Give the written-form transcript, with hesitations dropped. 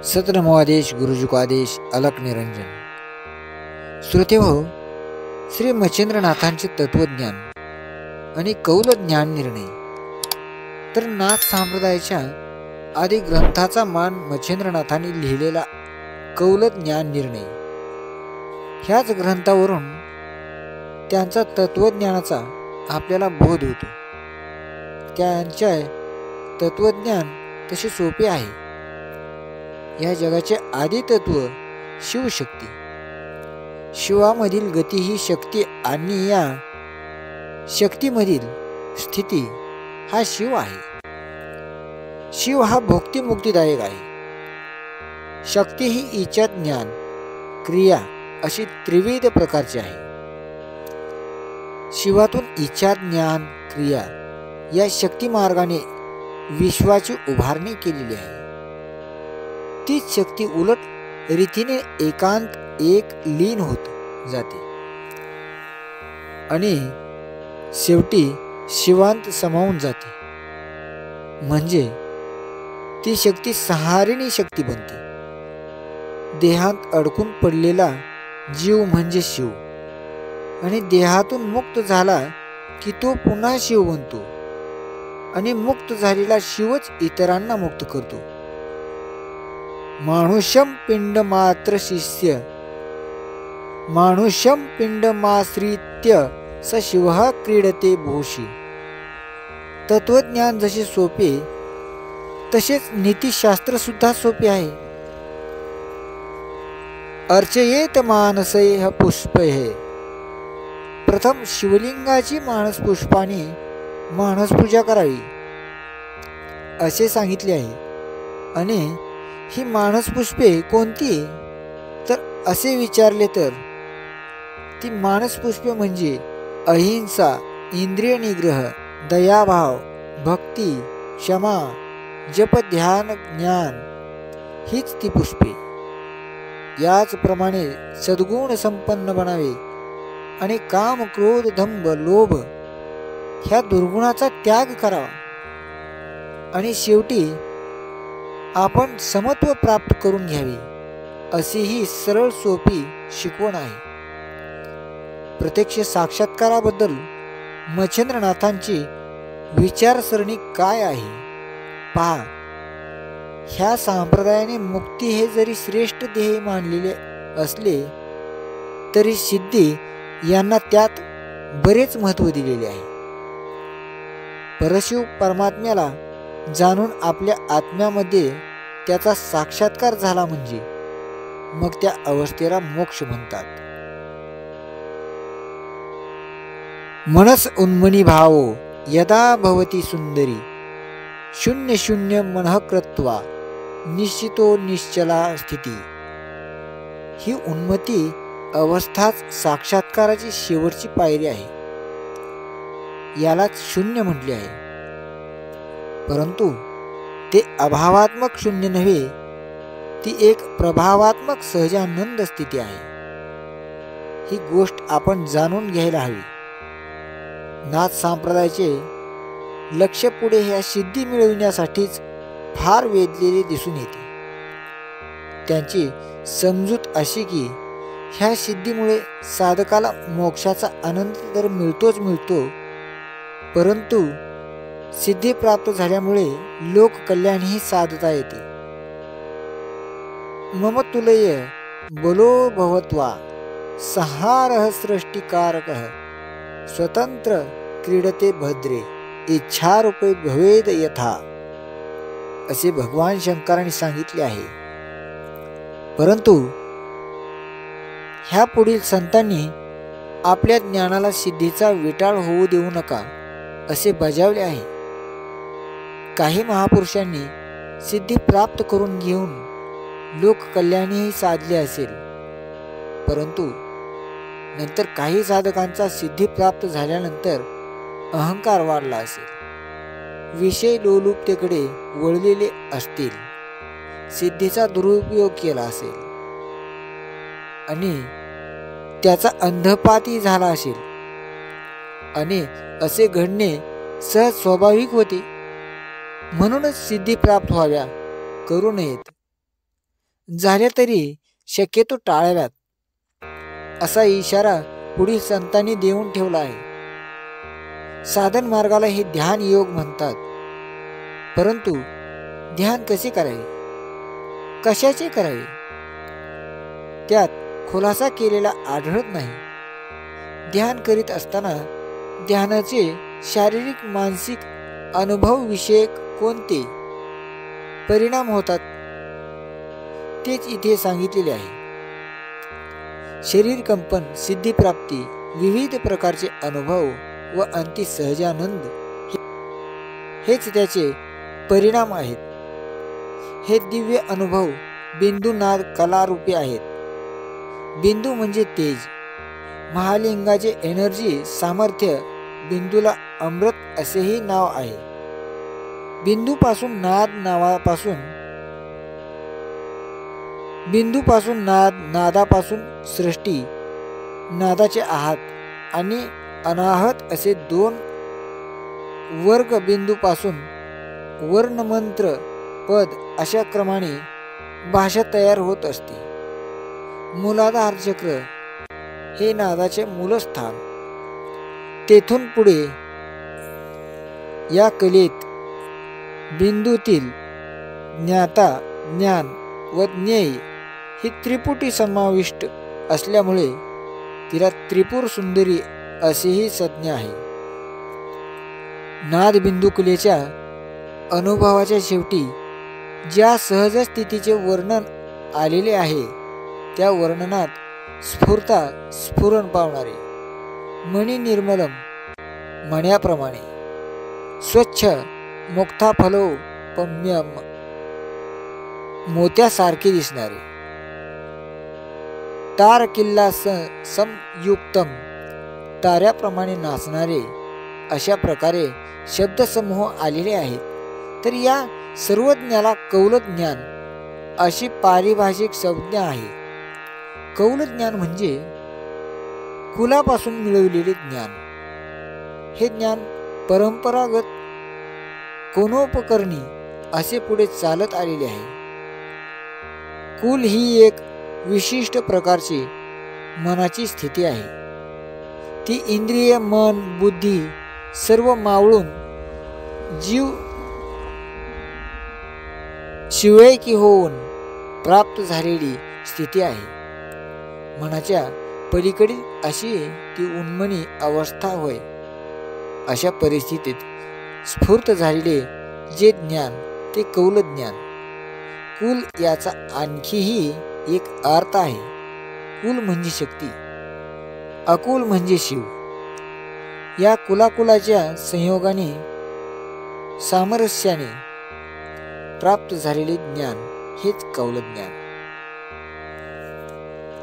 सतनमो आदेश गुरुजी को आदेश अलक निरंजन। श्रोते हो, श्री मच्छिंद्रनाथांचे तत्वज्ञान आणि कौल ज्ञान निर्णय तर नाथ संप्रदायाच्या आदी ग्रंथाचा मान मच्छिंद्रनाथांनी लिहिलेला कौल ज्ञान निर्णय ह्याच ग्रंथावरून त्यांचा तत्वज्ञानाचा आपल्याला बोध होतो। त्यांचे तत्वज्ञान तसे सोपे आहे। या जगाचे आदी तत्व शिवशक्ती, शिवामधील गती ही शक्ती आणि या शक्तीमधील स्थिती हा शिव आहे। शिव हा भोक्ती मुक्तिदायक आहे। शक्ती ही इच्छा ज्ञान क्रिया अशी त्रिविध प्रकारची आहे। शिवातून इच्छा ज्ञान क्रिया या शक्ती मार्गाने विश्वाची उभारणी केलेली आहे। तीच शक्ती उलट रीतीने एकांत एक लीन होत जाते आणि शेवटी शिवांत समावून जाते। म्हणजे ती शक्ती सहारिणी शक्ती बनते। देहात अडकून पडलेला जीव म्हणजे शिव आणि देहातून मुक्त झाला की तो पुन्हा शिव बनतो आणि मुक्त झालेला शिवच इतरांना मुक्त करतो। मानुष्यम पिंड मात्र शिष्य मानुष्यम पिंड माश्रित्य स शिव क्रीडते भूषी। तत्वज्ञान जसे सोपे तसेच नीतिशास्त्र सुद्धा सोपे आहे। अर्चयेत मानसैः पुष्पैः, प्रथम शिवलिंगाची मानस पुष्पाने मानस पूजा करावी असे सांगितले आहे। आणि ही मानस पुष्पे कोणती तर असे विचारले तर ती मानस पुष्पे म्हणजे अहिंसा, इंद्रिय निग्रह, दयाभाव, भक्ती, क्षमा, जप, ध्यान, ज्ञान हीच ती पुष्पे। याचप्रमाणे सद्गुण संपन्न बनावे आणि काम, क्रोध, दंभ, लोभ ह्या दुर्गुणाचा त्याग करावा आणि शेवटी आपण समत्व प्राप्त करून घ्यावे अशी ही सरळ सोपी शिकवण आहे। प्रत्यक्ष साक्षात्काराबद्दल मच्छिंद्रनाथांची विचारसरणी काय आहे पहा। ह्या संप्रदायाने मुक्ती हे जरी श्रेष्ठ ध्येय मानलेले असले तरी सिद्धी यांना त्यात बरेच महत्त्व दिलेले आहे। परशिव परमात्म्याला जाणून आपल्या आत्म्यामध्ये त्याचा साक्षात्कार झाला म्हणजे मग त्या अवस्थेला मोक्ष म्हणतात। मनस उन्मनी भावो यदा भवती सुंदरी, शून्य शून्य मनः कृत्वा निश्चितो निश्चला स्थिती। ही उन्मती अवस्थाच साक्षात्काराची शेवटची पायरी आहे। यालाच शून्य म्हटले आहे। परंतु ते अभावात्मक शून्य नव्हे, ती एक प्रभावात्मक सहजानंद स्थिती आहे। ही गोष्ट आपण जाणून घ्यायला हवी। नाथ संप्रदायाचे लक्ष पुढे ह्या सिद्धी मिळविण्यासाठीच फार वेधलेले दिसून येते। त्यांची समजूत अशी की ह्या सिद्धीमुळे साधकाला मोक्षाचा आनंद तर मिळतोच मिळतो, परंतु सिद्धी प्राप्त झाल्यामुळे लोककल्याणही साधता येते। मम तुलय बलो भवत्वा संहारः सृष्टिकारकः, स्वतंत्र क्रीडते भद्रे इच्छारूपे भवेद यथा असे भगवान शंकरांनी सांगितले आहे। परंतु ह्या पुढील संतांनी आपल्या ज्ञानाला सिद्धीचा विटाळ होऊ देऊ नका असे बजावले आहे। काही महापुरुषांनी सिद्धी प्राप्त करून घेऊन लोककल्याणही साधले असेल, परंतु नंतर काही साधकांचा सिद्धी प्राप्त झाल्यानंतर अहंकार वाढला असेल, विषय लोलुपतेकडे वळलेले असतील, सिद्धीचा दुरुपयोग केला असेल आणि त्याचा अंधपातही झाला असेल आणि असे घडणे सहज स्वाभाविक होते। म्हणूनच सिद्धी प्राप्त व्हाव्या करू नयेत झाल्या तरी शक्यतो टाळाव्यात असा इशारा पुढील संतांनी देऊन ठेवला आहे. साधन मार्गाला हे ध्यान योग म्हणतात. परंतु ध्यान कसे करावे, कशाचे करावे त्यात खुलासा केलेला आढळत नाही. ध्यान करीत असताना ध्यानाचे शारीरिक मानसिक अनुभव विषयक कोणते परिणाम होतात तेच इथे सांगितलेले आहे. शरीर कंपन, सिद्धिप्राप्ती, विविध प्रकारचे अनुभव व अंती सहजानंद हेच त्याचे परिणाम आहेत. हे दिव्य अनुभव बिंदू नाद कलारूपी आहेत. बिंदू म्हणजे तेज, महालिंगाचे एनर्जी सामर्थ्य. बिंदूला अमृत असेही नाव आहे. बिंदूपासून नाद, नादापासून सृष्टी, नादाचे आहत आणि अनाहत असे दोन वर्ग. बिंदूपासून वर्णमंत्र पद अशा क्रमाने भाषा तयार होत असते. मूलाधार चक्र हे नादाचे मूलस्थान. तेथून पुढे या कलेत बिंदूतील ज्ञाता, ज्ञान व ज्ञेय ही त्रिपुटी समाविष्ट असल्यामुळे तिला त्रिपुर सुंदरी असेही संज्ञा आहे. नाद बिंदू कलेच्या अनुभवाच्या शेवटी ज्या सहज स्थितीचे वर्णन आलेले आहे त्या वर्णनात स्फुरण पावणारे मणी निर्मलम मण्याप्रमाणे स्वच्छ मुक्ताफलोपम्यम मोत्यासारखे दिसणारे, तार किल्ला संयुक्तम ताऱ्याप्रमाणे नाचणारे अशा प्रकारे शब्दसमूह आलेले आहेत. तर या सर्वज्ञाला कौलज्ञान अशी पारिभाषिक संज्ञा आहे. कौलज्ञान म्हणजे कुलापासून मिळवलेले ज्ञान. हे ज्ञान परंपरागत कोणोपकरणी असे पुढे चालत आलेले आहे. कुल ही एक विशिष्ट प्रकारची मनाची स्थिती आहे. ती इंद्रिय, मन, बुद्धी सर्व मावळून जीव शिवैकी होऊन प्राप्त झालेली स्थिती आहे. मनाच्या पलीकडील अशी ती उन्मनी अवस्था होय. अशा परिस्थितीत स्फूर्त झालेले जे ज्ञान ते कौलज्ञान. कुल याचा आणखीही एक अर्थ आहे. कुल म्हणजे शक्ती, अकुल म्हणजे शिव. या कुलाकुलाच्या संयोगाने सामरस्याने प्राप्त झालेले ज्ञान हेच कौलज्ञान.